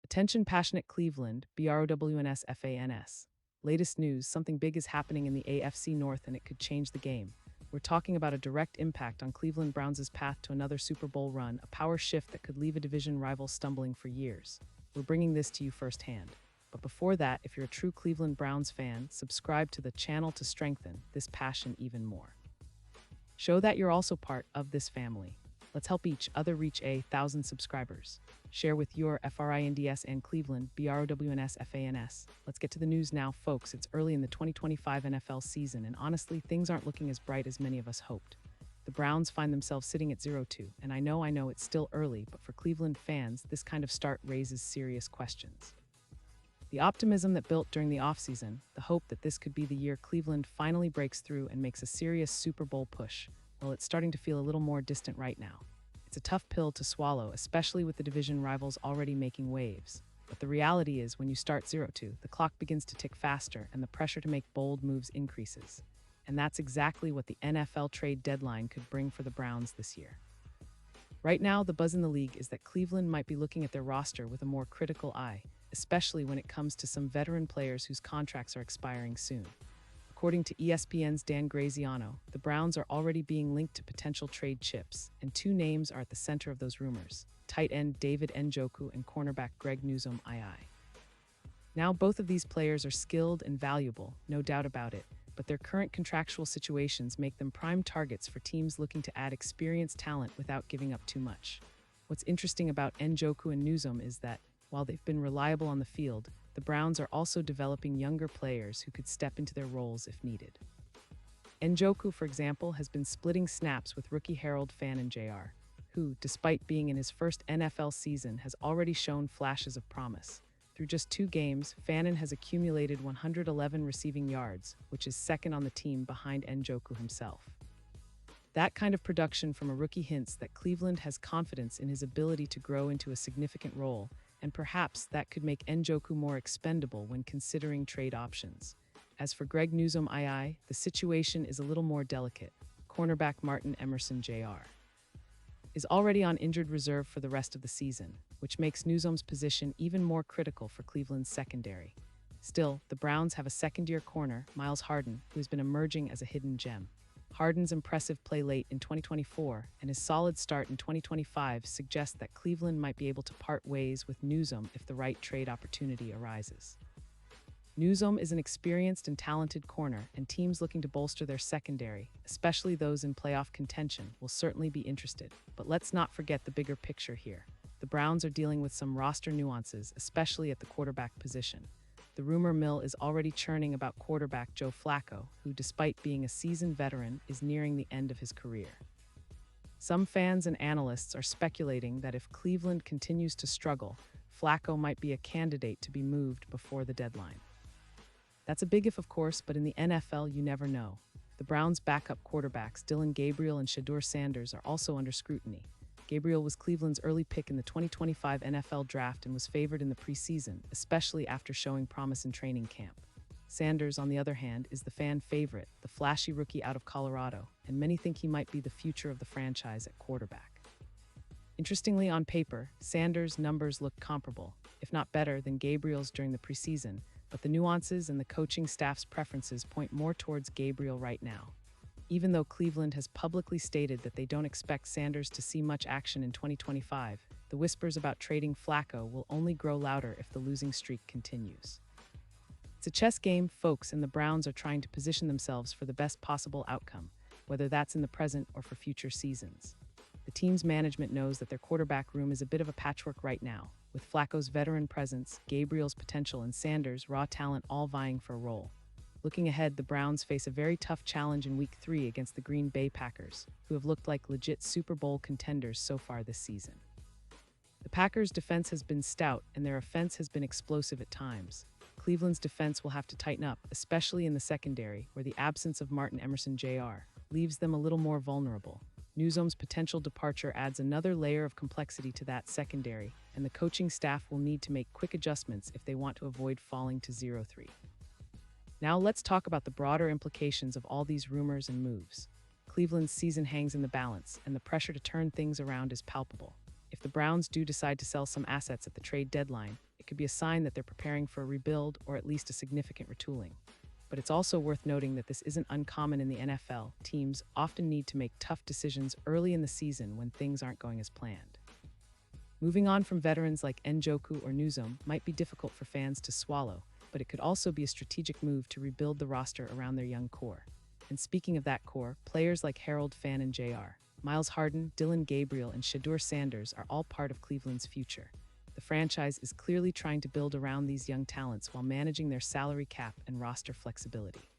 Attention passionate Cleveland, BROWNS. Latest news, something big is happening in the AFC North and it could change the game. We're talking about a direct impact on Cleveland Browns' path to another Super Bowl run, a power shift that could leave a division rival stumbling for years. We're bringing this to you firsthand. But before that, if you're a true Cleveland Browns fan, subscribe to the channel to strengthen this passion even more. Show that you're also part of this family. Let's help each other reach 1,000 subscribers. Share with your FRINDS and Cleveland, BROWNS. Let's get to the news now, folks. It's early in the 2025 NFL season, and honestly, things aren't looking as bright as many of us hoped. The Browns find themselves sitting at 0-2, and I know it's still early, but for Cleveland fans, this kind of start raises serious questions. The optimism that built during the offseason, the hope that this could be the year Cleveland finally breaks through and makes a serious Super Bowl push, well, it's starting to feel a little more distant right now. It's a tough pill to swallow, especially with the division rivals already making waves. But the reality is, when you start 0-2, the clock begins to tick faster and the pressure to make bold moves increases. And that's exactly what the NFL trade deadline could bring for the Browns this year. Right now, the buzz in the league is that Cleveland might be looking at their roster with a more critical eye, especially when it comes to some veteran players whose contracts are expiring soon. According to ESPN's Dan Graziano, the Browns are already being linked to potential trade chips, and two names are at the center of those rumors: tight end David Njoku and cornerback Greg Newsome II. Now, both of these players are skilled and valuable, no doubt about it, but their current contractual situations make them prime targets for teams looking to add experienced talent without giving up too much. What's interesting about Njoku and Newsome is that, while they've been reliable on the field, the Browns are also developing younger players who could step into their roles if needed. Njoku, for example, has been splitting snaps with rookie Harold Fannin Jr., who, despite being in his first NFL season, has already shown flashes of promise. Through just 2 games, Fannin has accumulated 111 receiving yards, which is second on the team behind Njoku himself. That kind of production from a rookie hints that Cleveland has confidence in his ability to grow into a significant role, and perhaps that could make Njoku more expendable when considering trade options. As for Greg Newsome II, the situation is a little more delicate. Cornerback Martin Emerson Jr. is already on injured reserve for the rest of the season, which makes Newsome's position even more critical for Cleveland's secondary. Still, the Browns have a second-year corner, Miles Harden, who has been emerging as a hidden gem. Harden's impressive play late in 2024 and his solid start in 2025 suggest that Cleveland might be able to part ways with Newsome if the right trade opportunity arises. Newsome is an experienced and talented corner, and teams looking to bolster their secondary, especially those in playoff contention, will certainly be interested. But let's not forget the bigger picture here. The Browns are dealing with some roster nuances, especially at the quarterback position. The rumor mill is already churning about quarterback Joe Flacco, who, despite being a seasoned veteran, is nearing the end of his career. Some fans and analysts are speculating that if Cleveland continues to struggle, Flacco might be a candidate to be moved before the deadline. That's a big if, of course, but in the NFL, you never know. The Browns' backup quarterbacks, Dylan Gabriel and Shedeur Sanders, are also under scrutiny. Gabriel was Cleveland's early pick in the 2025 NFL Draft and was favored in the preseason, especially after showing promise in training camp. Sanders, on the other hand, is the fan favorite, the flashy rookie out of Colorado, and many think he might be the future of the franchise at quarterback. Interestingly, on paper, Sanders' numbers look comparable, if not better, than Gabriel's during the preseason, but the nuances and the coaching staff's preferences point more towards Gabriel right now. Even though Cleveland has publicly stated that they don't expect Sanders to see much action in 2025, the whispers about trading Flacco will only grow louder if the losing streak continues. It's a chess game, folks, and the Browns are trying to position themselves for the best possible outcome, whether that's in the present or for future seasons. The team's management knows that their quarterback room is a bit of a patchwork right now, with Flacco's veteran presence, Gabriel's potential, and Sanders' raw talent all vying for a role. Looking ahead, the Browns face a very tough challenge in Week 3 against the Green Bay Packers, who have looked like legit Super Bowl contenders so far this season. The Packers' defense has been stout, and their offense has been explosive at times. Cleveland's defense will have to tighten up, especially in the secondary, where the absence of Martin Emerson Jr. leaves them a little more vulnerable. Newsome's potential departure adds another layer of complexity to that secondary, and the coaching staff will need to make quick adjustments if they want to avoid falling to 0-3. Now let's talk about the broader implications of all these rumors and moves. Cleveland's season hangs in the balance, and the pressure to turn things around is palpable. If the Browns do decide to sell some assets at the trade deadline, it it could be a sign that they're preparing for a rebuild or at least a significant retooling. But it's also worth noting that this isn't uncommon in the NFL. Teams often need to make tough decisions early in the season when things aren't going as planned. Moving on from veterans like Njoku or Newsom might be difficult for fans to swallow, but it could also be a strategic move to rebuild the roster around their young core. And speaking of that core, players like Harold Fan and Jr., Miles Harden, Dylan Gabriel, and Shedeur Sanders are all part of Cleveland's future. The franchise is clearly trying to build around these young talents while managing their salary cap and roster flexibility.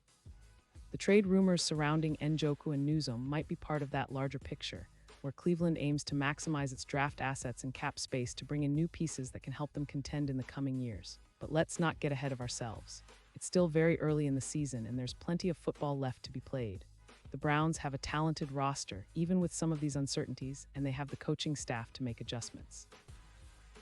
The trade rumors surrounding Njoku and Newsom might be part of that larger picture, where Cleveland aims to maximize its draft assets and cap space to bring in new pieces that can help them contend in the coming years. But let's not get ahead of ourselves. It's still very early in the season, and there's plenty of football left to be played. The Browns have a talented roster, even with some of these uncertainties, and they have the coaching staff to make adjustments.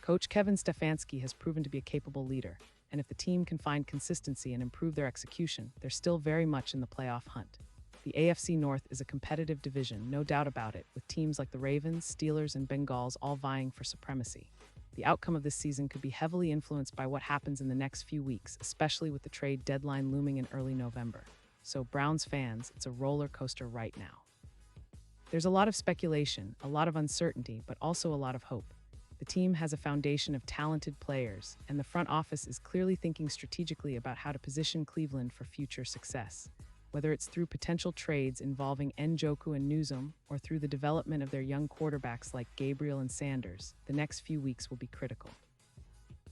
Coach Kevin Stefanski has proven to be a capable leader, and if the team can find consistency and improve their execution, they're still very much in the playoff hunt. The AFC North is a competitive division, no doubt about it, with teams like the Ravens, Steelers, and Bengals all vying for supremacy. The outcome of this season could be heavily influenced by what happens in the next few weeks, especially with the trade deadline looming in early November. So, Browns fans, it's a roller coaster right now. There's a lot of speculation, a lot of uncertainty, but also a lot of hope. The team has a foundation of talented players, and the front office is clearly thinking strategically about how to position Cleveland for future success. Whether it's through potential trades involving Njoku and Newsom or through the development of their young quarterbacks like Gabriel and Sanders, the next few weeks will be critical.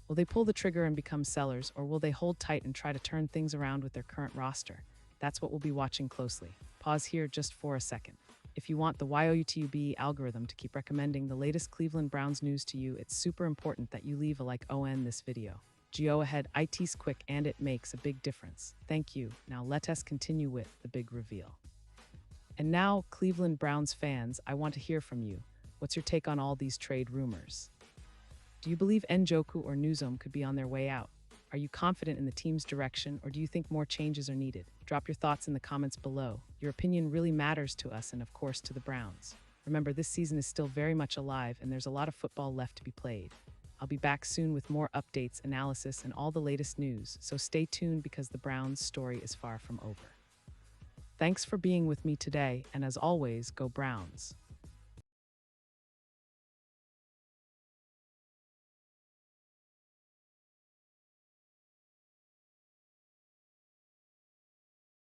Will they pull the trigger and become sellers, or will they hold tight and try to turn things around with their current roster? That's what we'll be watching closely. Pause here just for a second. If you want the YOUTUB algorithm to keep recommending the latest Cleveland Browns news to you, it's super important that you leave a like on this video. Go ahead, it's quick and it makes a big difference. Thank you. Now let us continue with the big reveal. And now, Cleveland Browns fans, I want to hear from you. What's your take on all these trade rumors? Do you believe Njoku or Newsom could be on their way out? Are you confident in the team's direction, or do you think more changes are needed? Drop your thoughts in the comments below. Your opinion really matters to us and, of course, to the Browns. Remember, this season is still very much alive and there's a lot of football left to be played. I'll be back soon with more updates, analysis, and all the latest news, so stay tuned because the Browns' story is far from over. Thanks for being with me today, and as always, go Browns.